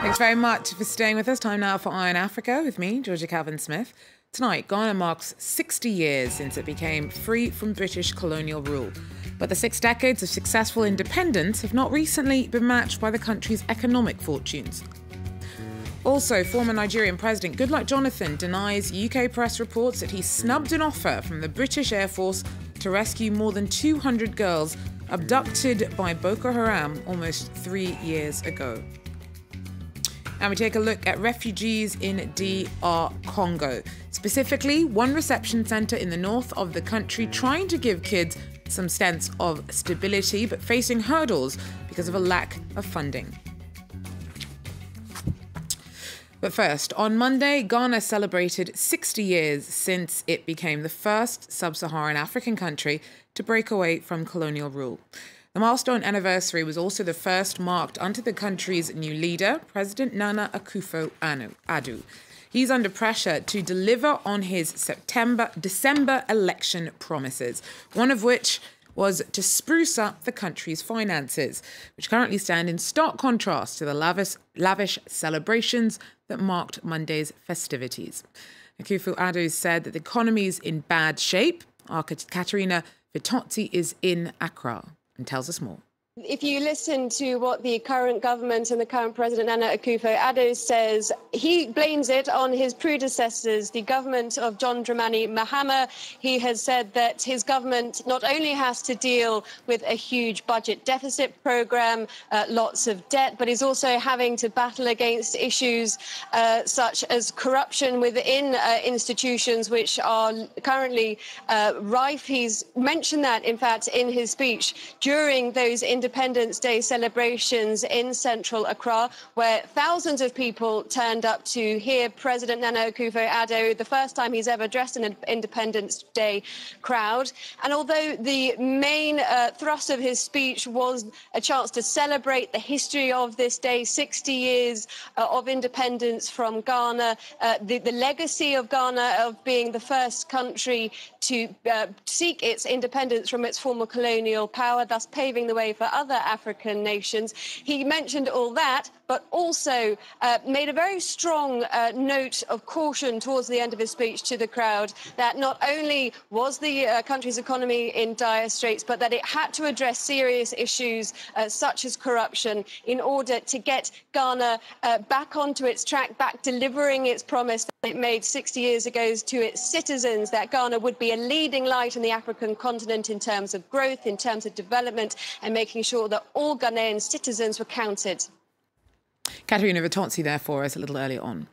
Thanks very much for staying with us. Time now for Eye on Africa with me, Georgia Calvin-Smith. Tonight, Ghana marks 60 years since it became free from British colonial rule. But the 6 decades of successful independence have not recently been matched by the country's economic fortunes. Also, former Nigerian President Goodluck Jonathan denies UK press reports that he snubbed an offer from the British Air Force to rescue more than 200 girls abducted by Boko Haram almost 3 years ago. And we take a look at refugees in DR Congo. Specifically, one reception centre in the north of the country trying to give kids some sense of stability, but facing hurdles because of a lack of funding. But first, on Monday, Ghana celebrated 60 years since it became the first sub-Saharan African country to break away from colonial rule. The milestone anniversary was also the first marked under the country's new leader, President Nana Akufo-Addo. He's under pressure to deliver on his December election promises, one of which was to spruce up the country's finances, which currently stand in stark contrast to the lavish celebrations that marked Monday's festivities. Akufo-Addo said that the economy is in bad shape. Our Katerina Vitozzi is in Accra and tells us more. If you listen to what the current government and the current President Nana Akufo-Addo says, he blames it on his predecessors, the government of John Dramani Mahama. He has said that his government not only has to deal with a huge budget deficit program, lots of debt, but is also having to battle against issues such as corruption within institutions which are currently rife. He's mentioned that, in fact, in his speech during those Independence Day celebrations in central Accra, where thousands of people turned up to hear President Nana Akufo-Addo, the first time he's ever addressed an Independence Day crowd. And although the main thrust of his speech was a chance to celebrate the history of this day, 60 years of independence from Ghana, the legacy of Ghana of being the first country to seek its independence from its former colonial power, thus paving the way for other African nations. He mentioned all that, but also made a very strong note of caution towards the end of his speech to the crowd that not only was the country's economy in dire straits, but that it had to address serious issues such as corruption in order to get Ghana back onto its track, back delivering its promise that it made 60 years ago to its citizens, that Ghana would be a leading light in the African continent in terms of growth, in terms of development, and making sure that all Ghanaian citizens were counted. Katerina Vitozzi there for us a little earlier on.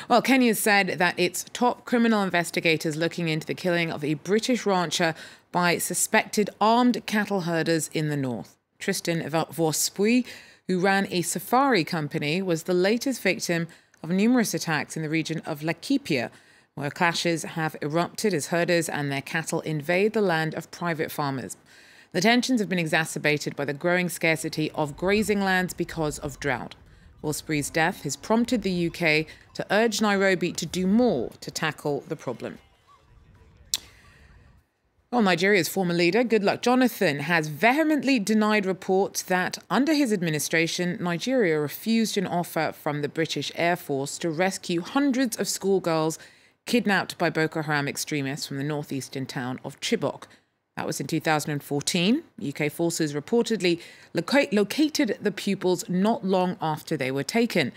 Well, Kenya said that its top criminal investigators looking into the killing of a British rancher by suspected armed cattle herders in the north. Tristan Vospui, who ran a safari company, was the latest victim of numerous attacks in the region of Laikipia, where clashes have erupted as herders and their cattle invade the land of private farmers. The tensions have been exacerbated by the growing scarcity of grazing lands because of drought. Vorsprey's death has prompted the UK to urge Nairobi to do more to tackle the problem. Well, Nigeria's former leader, Goodluck Jonathan, has vehemently denied reports that under his administration, Nigeria refused an offer from the British Air Force to rescue hundreds of schoolgirls kidnapped by Boko Haram extremists from the northeastern town of Chibok. That was in 2014. UK forces reportedly located the pupils not long after they were taken.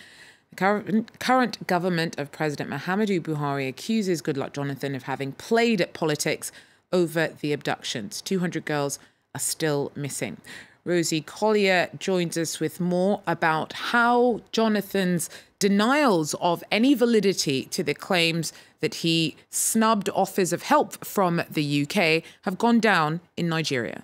The current government of President Muhammadu Buhari accuses Goodluck Jonathan of having played at politics over the abductions. 200 girls are still missing. Rosie Collier joins us with more about how Jonathan's denials of any validity to the claims that he snubbed offers of help from the UK have gone down in Nigeria.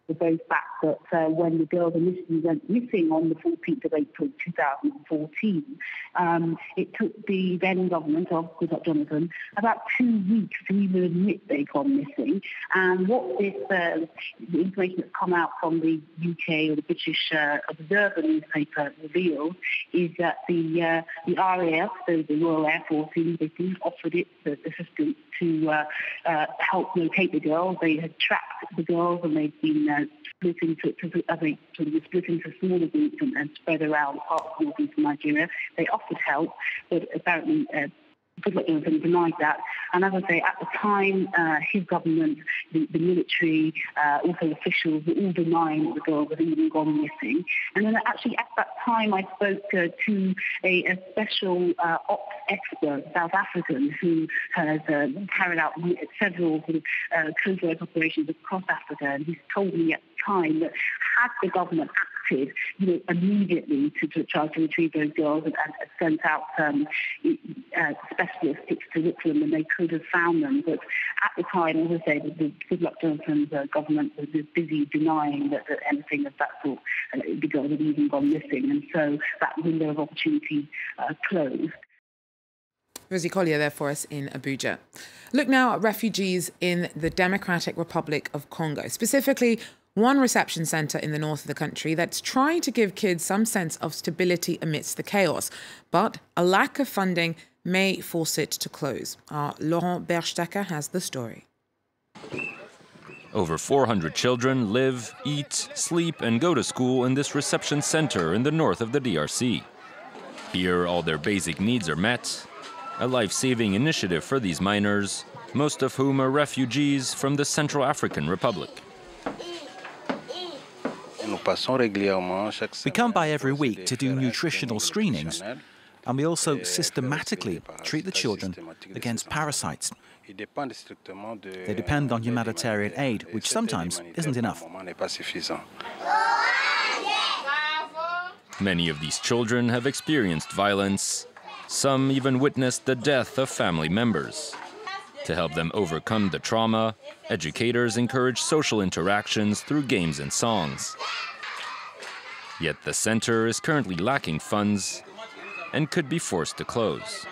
The very fact that when the girls initially went missing on the 14th of April 2014, it took the then government of Goodluck Jonathan about 2 weeks to even admit they'd gone missing. And what this, the information that's come out from the UK or the British Observer newspaper reveals is that the RAF, so the Royal Air Force, they've offered its assistance to help locate the girls. They had tracked the girls and they've been split into smaller groups and spread around parts of northeastern Nigeria. They offered help, but apparently Goodluck Jonathan denied that. And as I say, at the time, his government, the military, also officials were all denying that the girl had even gone missing. And then actually at that time, I spoke to a special ops expert, South African, who has carried out several sort of covert operations across Africa. And he told me at the time that had the government acted, immediately to try to retrieve those girls and sent out specialists to look for them, and they could have found them. But at the time, as I say, the Goodluck Jonathan's government was busy denying that anything of that sort, the girls had even gone missing, and so that window of opportunity closed. Rosie Collier there for us in Abuja. Look now at refugees in the Democratic Republic of Congo, specifically one reception centre in the north of the country that's trying to give kids some sense of stability amidst the chaos. But a lack of funding may force it to close. Our Laurent Berstecker has the story. Over 400 children live, eat, sleep and go to school in this reception centre in the north of the DRC. Here, all their basic needs are met. A life-saving initiative for these minors, most of whom are refugees from the Central African Republic. We come by every week to do nutritional screenings, and we also systematically treat the children against parasites. They depend on humanitarian aid, which sometimes isn't enough. Many of these children have experienced violence. Some even witnessed the death of family members. To help them overcome the trauma, educators encourage social interactions through games and songs. Yet the center is currently lacking funds and could be forced to close.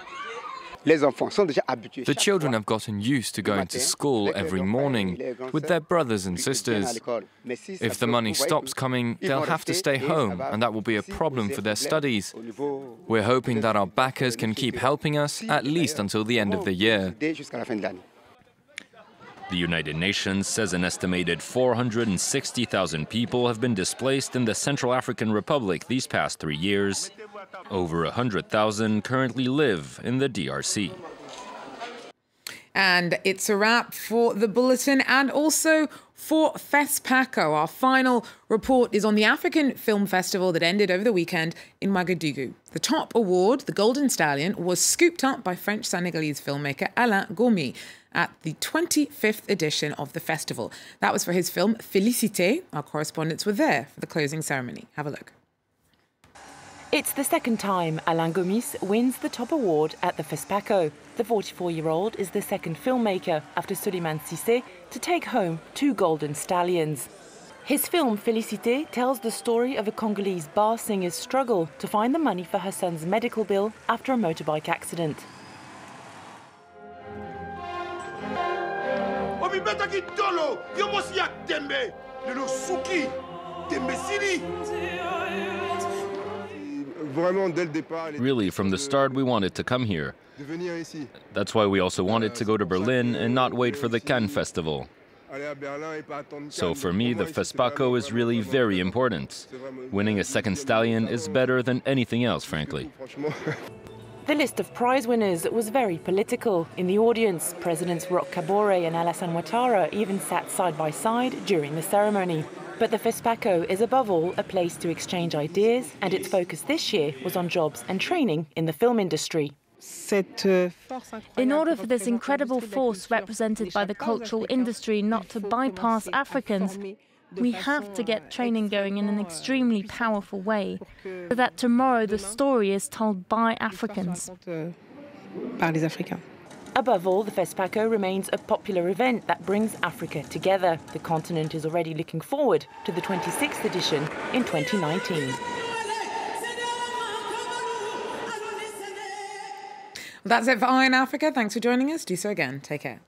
The children have gotten used to going to school every morning with their brothers and sisters. If the money stops coming, they'll have to stay home, and that will be a problem for their studies. We're hoping that our backers can keep helping us at least until the end of the year. The United Nations says an estimated 460,000 people have been displaced in the Central African Republic these past 3 years. Over 100,000 currently live in the DRC. And it's a wrap for the bulletin and also for FESPACO. Our final report is on the African Film Festival that ended over the weekend in Ouagadougou. The top award, the Golden Stallion, was scooped up by French-Senegalese filmmaker Alain Gomi at the 25th edition of the festival. That was for his film Félicité. Our correspondents were there for the closing ceremony. Have a look. It's the second time Alain Gomis wins the top award at the FESPACO. The 44-year-old is the second filmmaker after Souleymane Cissé to take home 2 Golden Stallions. His film Félicité tells the story of a Congolese bar singer's struggle to find the money for her son's medical bill after a motorbike accident. Really, from the start, we wanted to come here. That's why we also wanted to go to Berlin and not wait for the Cannes Festival. So for me, the FESPACO is really very important. Winning a second stallion is better than anything else, frankly. The list of prize winners was very political. In the audience, Presidents Roch Kabore and Alassane Ouattara even sat side by side during the ceremony. But the FESPACO is above all a place to exchange ideas, and its focus this year was on jobs and training in the film industry. In order for this incredible force represented by the cultural industry not to bypass Africans, we have to get training going in an extremely powerful way, so that tomorrow the story is told by Africans. Above all, the FESPACO remains a popular event that brings Africa together. The continent is already looking forward to the 26th edition in 2019. That's it for Eye on Africa. Thanks for joining us. Do so again. Take care.